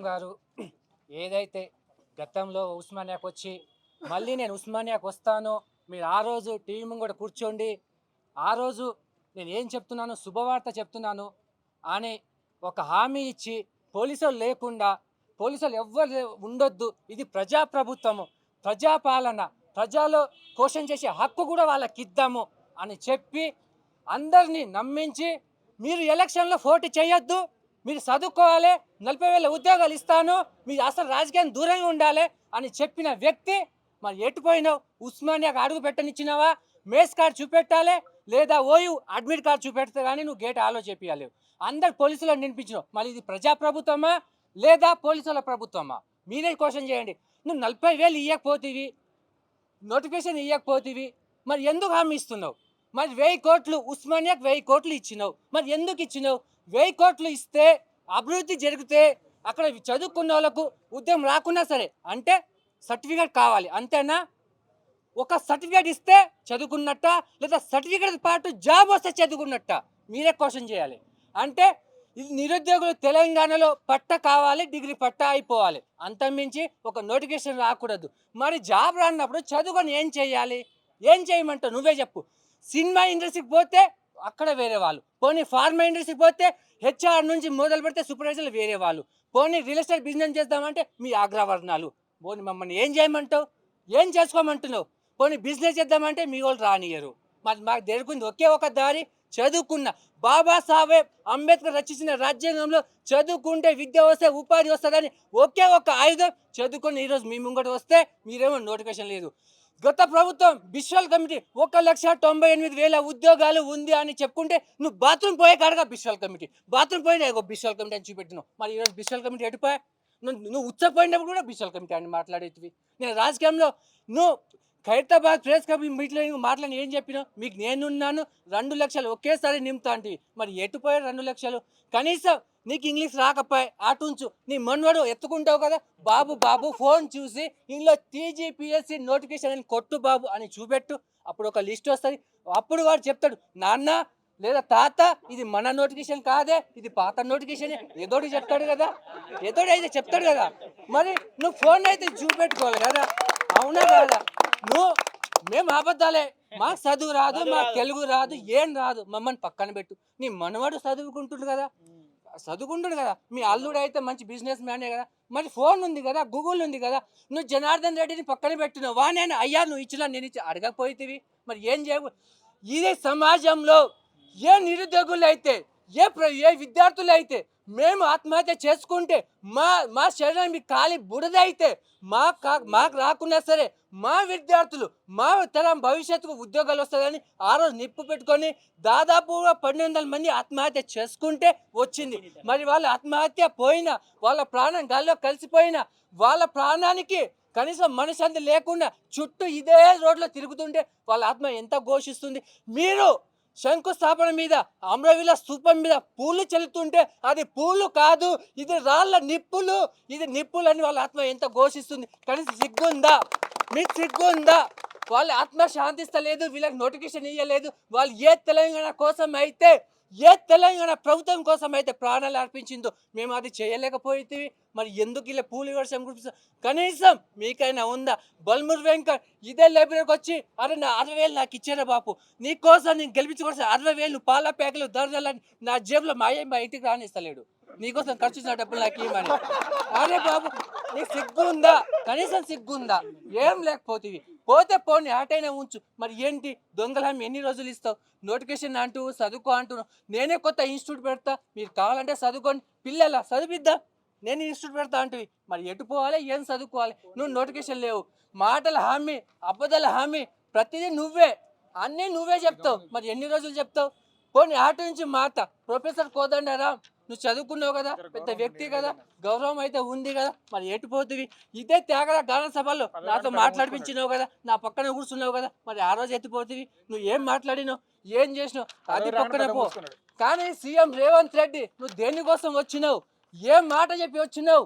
CM గారు ఏదైతే గతంలో ఉస్మానియాకి వచ్చి మళ్ళీ నేను ఉస్మానియాకి వస్తాను, మీరు ఆ రోజు టీవీ ముంగట కూర్చోండి, ఆ రోజు నేను ఏం చెప్తున్నాను శుభవార్త చెప్తున్నాను అని ఒక హామీ ఇచ్చి పోలీసులు లేకుండా పోలీసులు ఎవ్వరు ఉండొద్దు, ఇది ప్రజాప్రభుత్వము, ప్రజాపాలన, ప్రజలు క్వశ్చన్ చేసే హక్కు కూడా వాళ్ళకి ఇద్దాము అని చెప్పి అందరినీ నమ్మించి మీరు ఎలక్షన్లో పోటీ చేయొద్దు, మీరు చదువుకోవాలి, 40,000 ఉద్యోగాలు ఇస్తాను, మీరు అసలు రాజకీయాన్ని దూరంగా ఉండాలి అని చెప్పిన వ్యక్తి మరి ఎటుపోయినావు? ఉస్మానియాకి అడుగు పెట్టనిచ్చినావా? మేస్ కార్డు చూపెట్టాలి, లేదా ఓయూ అడ్మిట్ కార్డు చూపెడితే కానీ నువ్వు గేట్ ఆలో చెప్పాలి. అందరు పోలీసులను నినిపించినావు. మళ్ళీ ఇది ప్రజాప్రభుత్వమా లేదా పోలీసుల ప్రభుత్వమా? మీరే క్వశ్చన్ చేయండి. నువ్వు 40,000 ఇవ్వకపోతేవి, నోటిఫికేషన్ ఇవ్వకపోతేవి, మరి ఎందుకు హామీ ఇస్తున్నావు? మరి 1000 కోట్లు ఉస్మానియాకి 1000 కోట్లు ఇచ్చినావు, మరి ఎందుకు ఇచ్చినావు? 1000 కోట్లు ఇస్తే అభివృద్ధి జరిగితే అక్కడ చదువుకున్న వాళ్ళకు ఉద్యోగం రాకున్నా సరే అంటే సర్టిఫికేట్ కావాలి అంతేనా? ఒక సర్టిఫికేట్ ఇస్తే చదువుకున్నట్ట, లేదా సర్టిఫికేట్ పాటు జాబ్ వస్తే చదువుకున్నట్ట? మీరే క్వశ్చన్ చేయాలి. అంటే ఇది నిరుద్యోగులు తెలంగాణలో పట్ట కావాలి, డిగ్రీ పట్ట అయిపోవాలి, అంతమించి ఒక నోటిఫికేషన్ రాకూడదు. మరి జాబ్ రానప్పుడు చదువుకొని ఏం చేయాలి? ఏం చేయమంటావు? నువ్వే చెప్పు. సినిమా ఇండస్ట్రీకి పోతే అక్కడ వేరే వాళ్ళు, పోనీ ఫార్మా ఇండస్ట్రీకి పోతే హెచ్ఆర్ నుంచి మొదలు పెడితే సూపర్వైజర్లు వేరే వాళ్ళు, పోనీ రియల్ ఎస్టేట్ బిజినెస్ చేద్దామంటే మీ అగ్రవర్ణాలు, పోనీ మమ్మల్ని ఏం చేయమంటావు? ఏం చేసుకోమంటున్నావు? పోనీ బిజినెస్ చేద్దామంటే మీ వాళ్ళు రానియరు. మరి మాకు దొరికింది ఒకే ఒక దారి, చదువుకున్న బాబాసాహెబ్ అంబేద్కర్ రచించిన రాజ్యాంగంలో చదువుకుంటే విద్య వస్తే ఉపాధి వస్తుందని ఒకే ఒక ఆయుధం చదువుకుని ఈరోజు మీ ముంగట వస్తే మీరేమో నోటిఫికేషన్ లేదు. గత ప్రభుత్వం బిశ్వల్ కమిటీ 1,98,000 ఉద్యోగాలు ఉంది అని చెప్పుకుంటే నువ్వు బాత్రూమ్ పోయే కాడగా బిశ్వల్ కమిటీ, బాత్రూమ్ పోయినా బిశ్వల్ కమిటీ అని చూపెట్టినావు. మరి ఈరోజు బిశ్వల్ కమిటీ ఎటుపోయా? నువ్వు ఉచ్చపోయినప్పుడు కూడా బిశ్వల్ కమిటీ అని మాట్లాడేటివి. నేను రాజకీయంలో నువ్వు ఖైరతాబాద్ ప్రెస్ క్లబ్ మీట్లో మాట్లాడి ఏం చెప్పినావు? మీకు నేనున్నాను, 2 లక్షలు ఒకేసారి నింపుతా అంటే మరి ఎటుపోయారు 2 లక్షలు? కనీసం నీకు ఇంగ్లీష్ రాకపోయా అటుంచు, నీ మన్వాడు ఎత్తుకుంటావు కదా, బాబు బాబు ఫోన్ చూసి ఇందులో టీజీపీఎస్సీ నోటిఫికేషన్ అని కొట్టు బాబు అని చూపెట్టు, అప్పుడు ఒక లిస్ట్ వస్తుంది. అప్పుడు వాడు చెప్తాడు, నాన్న లేదా తాత ఇది మన నోటిఫికేషన్ కాదే, ఇది పాత నోటిఫికేషన్, ఏదోటి చెప్తాడు కదా, ఏదోటి అయితే చెప్తాడు కదా. మరి నువ్వు ఫోన్ అయితే చూపెట్టుకోవాలి కదా, అవునా కాదా? నువ్వు మేము అబద్ధాలే, మాకు చదువు రాదు, మాకు తెలుగు రాదు, ఏం రాదు, మమ్మల్ని పక్కన పెట్టు. నీ మనవాడు చదువుకుంటుండు కదా, మీ అల్లుడు అయితే మంచి బిజినెస్ మ్యానే కదా, మరి ఫోన్ ఉంది కదా, గూగుల్ ఉంది కదా, నువ్వు జనార్దన్ రెడ్డిని పక్కన పెట్టినావు, వానేనా అయ్యా నువ్వు ఇచ్చినా నేను ఇచ్చి అడగకపోయితివి, మరి ఏం చేయ? ఇదే సమాజంలో ఏ నిరుద్యోగులు అయితే ఏ విద్యార్థులు అయితే మేము ఆత్మహత్య చేసుకుంటే మా శరీరం మీకు ఖాళీ బురద అయితే మాకు రాకున్నా సరే మా విద్యార్థులు మా తరం భవిష్యత్తుకు ఉద్యోగాలు వస్తుందని ఆ రోజు నిప్పు పెట్టుకొని దాదాపు 1,200 మంది ఆత్మహత్య చేసుకుంటే వచ్చింది. మరి వాళ్ళ ఆత్మహత్య పోయినా, వాళ్ళ ప్రాణం గాల్లో కలిసిపోయినా, వాళ్ళ ప్రాణానికి కనీసం మనశ్శాంతి లేకుండా చుట్టూ ఇదే రోడ్లో తిరుగుతుంటే వాళ్ళ ఆత్మ ఎంత ఘోషిస్తుంది. మీరు శంకుస్థాపన మీద అమరవీల స్థూపం మీద పూలు చెల్లుతుంటే అది పూలు కాదు, ఇది రాళ్ళ నిప్పులు, ఇది నిప్పులని వాళ్ళ ఆత్మ ఎంత ఘోషిస్తుంది. కనీసం సిగ్గుందా? మీకు సిగ్గుందా? వాళ్ళ ఆత్మ శాంతిస్తలేదు, వీళ్ళకి నోటిఫికేషన్ ఇవ్వలేదు. వాళ్ళు ఏ తెలంగాణ కోసం అయితే, ఏ తెలంగాణ ప్రభుత్వం కోసం అయితే ప్రాణాలు అర్పించిందో మేము అది చేయలేకపోతే మరి ఎందుకు ఇలా పూలు వర్షం కురిపిస్తాం? కనీసం మీకైనా ఉందా? బల్మూర్ వెంకట్ ఇదే లైబ్రరీకి వచ్చి అరే నా 60,000 నాకు ఇచ్చారా బాపు, నీకోసం నేను గెలిపించుకోవచ్చు 60,000 పాల ప్యాకులు దర్జాలని నా జేబులో మా ఇంటికి రానిస్తలేడు, నీకోసం ఖర్చు చేసిన డబ్బులు నాకు ఇవ్వమని. అరే బాబు నీకు సిగ్గు ఉందా? కనీసం సిగ్గుందా? ఏం లేకపోతే పోతే పోనీ ఆటైనా ఉంచు. మరి ఏంటి దొంగలమ్మ ఎన్ని రోజులు ఇస్తావు? నోటిఫికేషన్ అంటూ చదువుకో అంటున్నావు. నేనే కొత్త ఇన్స్టిట్యూట్ పెడతా, మీరు కావాలంటే చదువుకొని పిల్లల చదివిద్దా, నేను ఇన్స్టిట్యూట్ పెడతా అంటువి. మరి ఎటు పోవాలి, ఏం చదువుకోవాలి? నువ్వు నోటిఫికేషన్ లేవు, మాటల హామీ, అబద్ధాల హామీ, ప్రతిదీ నువ్వే, అన్నీ నువ్వే చెప్తావు. మరి ఎన్ని రోజులు చెప్తావు? పోనీ ఆట నుంచి మాట ప్రొఫెసర్ కోదండరాం, నువ్వు చదువుకున్నావు కదా, పెద్ద వ్యక్తి కదా, గౌరవం అయితే ఉంది కదా, మరి ఎటుపోతుంది? ఇదే త్యాగర గాన సభలో నాతో మాట్లాడిపించినావు కదా, నా పక్కన కూర్చున్నావు కదా, మరి ఆ రోజు ఎత్తిపోతుంది? నువ్వు ఏం మాట్లాడినావు, ఏం చేసినావు అది పక్కన పో. కానీ సీఎం రేవంత్ రెడ్డి నువ్వు దేనికోసం వచ్చినావు? ఏం మాట చెప్పి వచ్చినావు?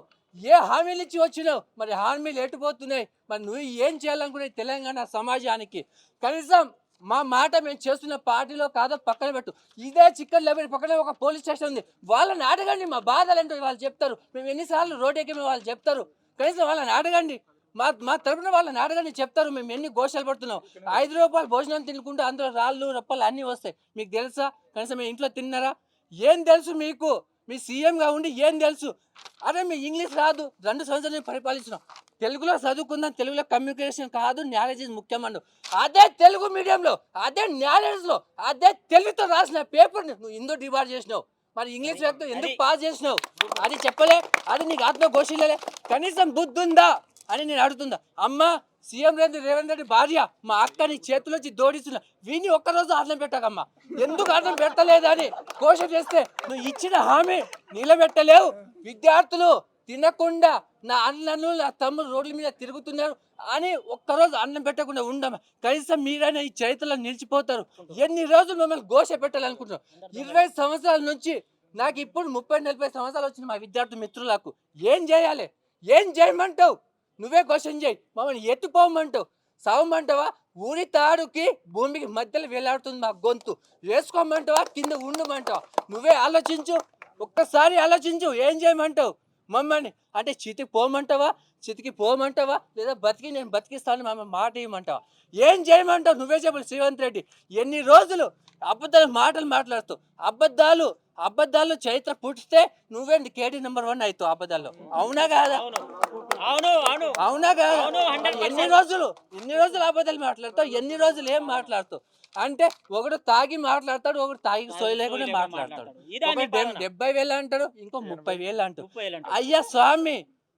ఏ హామీలు ఇచ్చి వచ్చినావు? మరి హామీలు ఎటుపోతున్నాయి? మరి నువ్వు ఏం చేయాలనుకునే తెలంగాణ సమాజానికి? కనీసం మా మాట మేము చేస్తున్న పార్టీలో కాదో పక్కన పెట్టు. ఇదే చికెన్ లైబ్రరీ పక్కనే ఒక పోలీస్ స్టేషన్ ఉంది. వాళ్ళని అడగండి మా బాధలు ఏంటో వాళ్ళు చెప్తారు. మేము ఎన్నిసార్లు రోడ్ ఎక్కి వాళ్ళు చెప్తారు. కనీసం వాళ్ళని అడగండి. మా మా తరపున వాళ్ళని అడగండి చెప్తారు. మేము ఎన్ని ఘోషాలు పడుతున్నాం. ₹5 భోజనం తినుకుంటే అందులో రాళ్ళు రప్పలు అన్నీ వస్తాయి. మీకు తెలుసా? కనీసం మీ ఇంట్లో తిన్నారా? ఏం తెలుసు మీకు? మీ సీఎంగా ఉండి ఏం తెలుసు? అరే మీ ఇంగ్లీష్ రాదు. 2 సంవత్సరాలు నేను పరిపాలించినాం. తెలుగులో చదువుకుందాం, తెలుగులో కమ్యూనికేషన్ కాదు, నాలెడ్జ్ ఇస్ ముఖ్యమండు. అదే తెలుగు మీడియంలో, అదే నాలెడ్జ్లో, అదే తెలుగుతో రాసిన పేపర్ నువ్వు ఎందుకు డిబార్ చేసినావు? మరి ఇంగ్లీష్ వ్యక్తి ఎందుకు పాస్ చేసినావు? అది చెప్పలే, అది నీకు ఆత్మఘోషిల్లలే. కనీసం బుద్ధి ఉందా అని నేను అడుగుతుందా? అమ్మ సీఎం రేవంత్ రెడ్డి భార్య మా అక్కని చేతులొచ్చి దోడిస్తున్నా. వీని ఒక్కరోజు అర్థం పెట్టకమ్మా. ఎందుకు అర్థం పెట్టలేదని కోశం చేస్తే నువ్వు ఇచ్చిన హామీ నిలబెట్టలేవు. విద్యార్థులు తినకుండా నా అన్నలు నా తమ్ముడు రోడ్ల మీద తిరుగుతున్నారు అని ఒక్కరోజు అన్నం పెట్టకుండా ఉండము. కనీసం మీరైనా ఈ చరిత్రలో నిలిచిపోతారు. ఎన్ని రోజులు మమ్మల్ని ఘోష పెట్టాలనుకుంటున్నారు? 20 సంవత్సరాల నుంచి నాకు ఇప్పుడు 30-40 సంవత్సరాలు వచ్చిన మా విద్యార్థి మిత్రులకు ఏం చేయాలి? ఏం చేయమంటావు? నువ్వే క్వశ్చన్ చేయి. మమ్మల్ని ఎత్తుపోమంటావు, సావమంటావా? ఊరి తాడుకి భూమికి మధ్యలో వేలాడుతుంది మా గొంతు. వేసుకోమంటావా, కింద ఉండమంటావా? నువ్వే ఆలోచించు, ఒక్కసారి ఆలోచించు. ఏం చేయమంటావు మమ్మల్ని? అంటే చితికి పోమంటావా, చితికి పోమంటావా, లేదా నేను బతికిస్తాను మమ్మల్ని మాట ఇవ్వమంటావా? ఏం చేయమంటావు? నువ్వే చెప్పు రేవంత్ రెడ్డి. ఎన్ని రోజులు అబద్ధాలు మాటలు మాట్లాడుతూ అబద్ధాలు చరిత్ర పుట్టిస్తే నువ్వే కేటీ నెంబర్ 1 అవుతావు అబద్ధాల్లో. అవునా కాదా? అవునా కాదా? ఎన్ని రోజులు అబద్ధాలు మాట్లాడతావు? ఎన్ని రోజులు ఏం మాట్లాడుతావు? అంటే ఒకడు తాగి మాట్లాడతాడు, ఒకడు తాగి సోయలేకుండా మాట్లాడతాడు. 70,000 అంటాడు, ఇంకో 30,000 అంటాడు. అయ్యా స్వామి,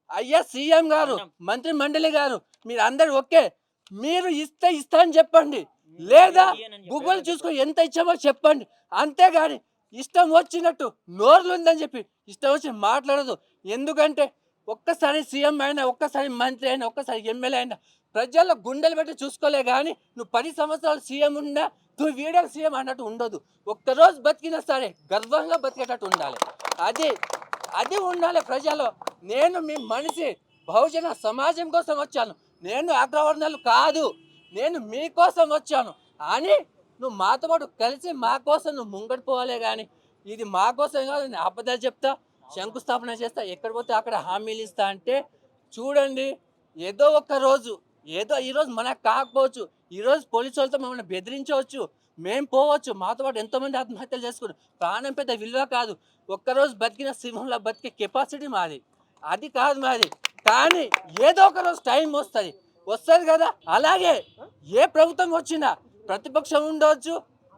అయ్యా సీఎం గారు, మంత్రి మండలి గారు, మీరు అందరు ఓకే. మీరు ఇస్తా అని చెప్పండి, లేదా గూగుల్ చూసుకొని ఎంత ఇచ్చామో చెప్పండి. అంతేగాని ఇష్టం వచ్చినట్టు నోర్లు ఉందని చెప్పి ఇష్టం వచ్చి మాట్లాడదు. ఎందుకంటే ఒక్కసారి సీఎం అయినా, ఒక్కసారి మంత్రి అయినా, ఒక్కసారి ఎమ్మెల్యే అయినా ప్రజల్లో గుండెలు పెట్టి చూసుకోలే. కానీ నువ్వు 10 సంవత్సరాలు సీఎం ఉన్నా నువ్వు వీడియో సీఎం అన్నట్టు ఉండదు. ఒక్కరోజు బతికినా సరే గర్వంగా బతికేటట్టు ఉండాలి. అది ఉండాలి ప్రజల్లో. నేను మీ మనిషి, బహుజన సమాజం కోసం వచ్చాను, నేను అగ్రవర్ణాలు కాదు, నేను మీకోసం వచ్చాను అని నువ్వు మాతో పాటు కలిసి మా కోసం నువ్వు ముంగడిపోవాలే. కానీ ఇది మా కోసం కాదు. నేను అబద్ధాలు చెప్తా, శంకుస్థాపన చేస్తా, ఎక్కడ పోతే అక్కడ హామీలు ఇస్తా అంటే చూడండి. ఏదో ఒక రోజు, ఏదో ఈరోజు మనకు కాకపోవచ్చు, ఈరోజు పోలీసు వాళ్ళతో మమ్మల్ని బెదిరించవచ్చు, మేము పోవచ్చు, మాతో పాటు ఎంతోమంది ఆత్మహత్యలు చేసుకున్నారు. ప్రాణం పెద్ద విలువ కాదు. ఒక్కరోజు బతికిన సింహంలో బతికే కెపాసిటీ మాది, అది కాదు మాది. కానీ ఏదో ఒక రోజు టైం వస్తుంది కదా. అలాగే ఏ ప్రభుత్వం వచ్చినా ప్రతిపక్షం ఉండవచ్చు,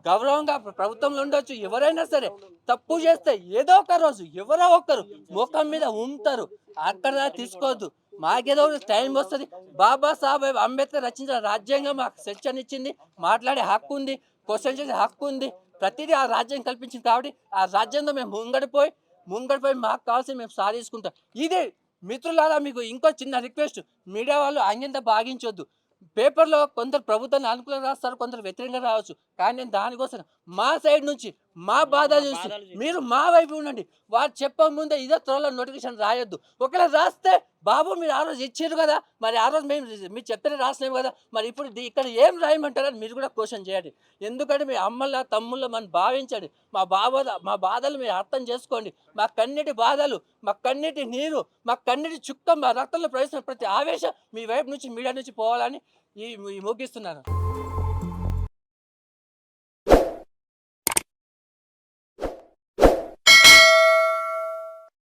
గౌరవంగా ప్రభుత్వంలో ఉండొచ్చు. ఎవరైనా సరే తప్పు చేస్తే ఏదో ఒక రోజు ఎవరో ఒకరు ముఖం మీద ఉంటారు. అక్కడ తీసుకోవద్దు. మాకేదో టైం వస్తుంది. బాబాసాహెబ్ అంబేద్కర్ రచించిన రాజ్యాంగం మాకు సెక్షన్ ఇచ్చింది, మాట్లాడే హక్కు ఉంది, క్వశ్చన్ చేసే హక్కు ఉంది. ప్రతిదీ ఆ రాజ్యం కల్పించింది. కాబట్టి ఆ రాజ్యంలో మేము ముంగడిపోయి మాకు కావాల్సింది మేము సాధించుకుంటాం. ఇది మిత్రులారా, మీకు ఇంకో చిన్న రిక్వెస్ట్, మీడియా వాళ్ళు అంగంత భావించొద్దు. పేపర్లో కొందరు ప్రభుత్వాన్ని అనుకూలంగా రాస్తారు, కొందరు వ్యతిరేకంగా రావచ్చు. కానీ నేను దానికోసం మా సైడ్ నుంచి మా బాధలు చూసి మీరు మా వైపు ఉండండి. వారు చెప్పక ముందే ఇదే త్వరలో నోటిఫికేషన్ రాయొద్దు. ఒకవేళ రాస్తే బాబు మీరు ఆ రోజు ఇచ్చారు కదా, మరి ఆ రోజు మీరు చెప్తేనే రాసినాము కదా, మరి ఇప్పుడు ఇక్కడ ఏం రాయమంటారని మీరు కూడా క్వశ్చన్ చేయండి. ఎందుకంటే మీ అమ్మల తమ్ముళ్ళ మనం భావించండి. మా బాధలు మీరు అర్థం చేసుకోండి. మా కన్నీటి బాధలు, మా కన్నీటి నీరు, మా కన్నీటి చుక్క, మా రక్తంలో ప్రవేశిస్తున్న ప్రతి ఆవేశం మీ వైపు నుంచి, మీడియా నుంచి పోవాలని ఈ ముగిస్తున్నాను.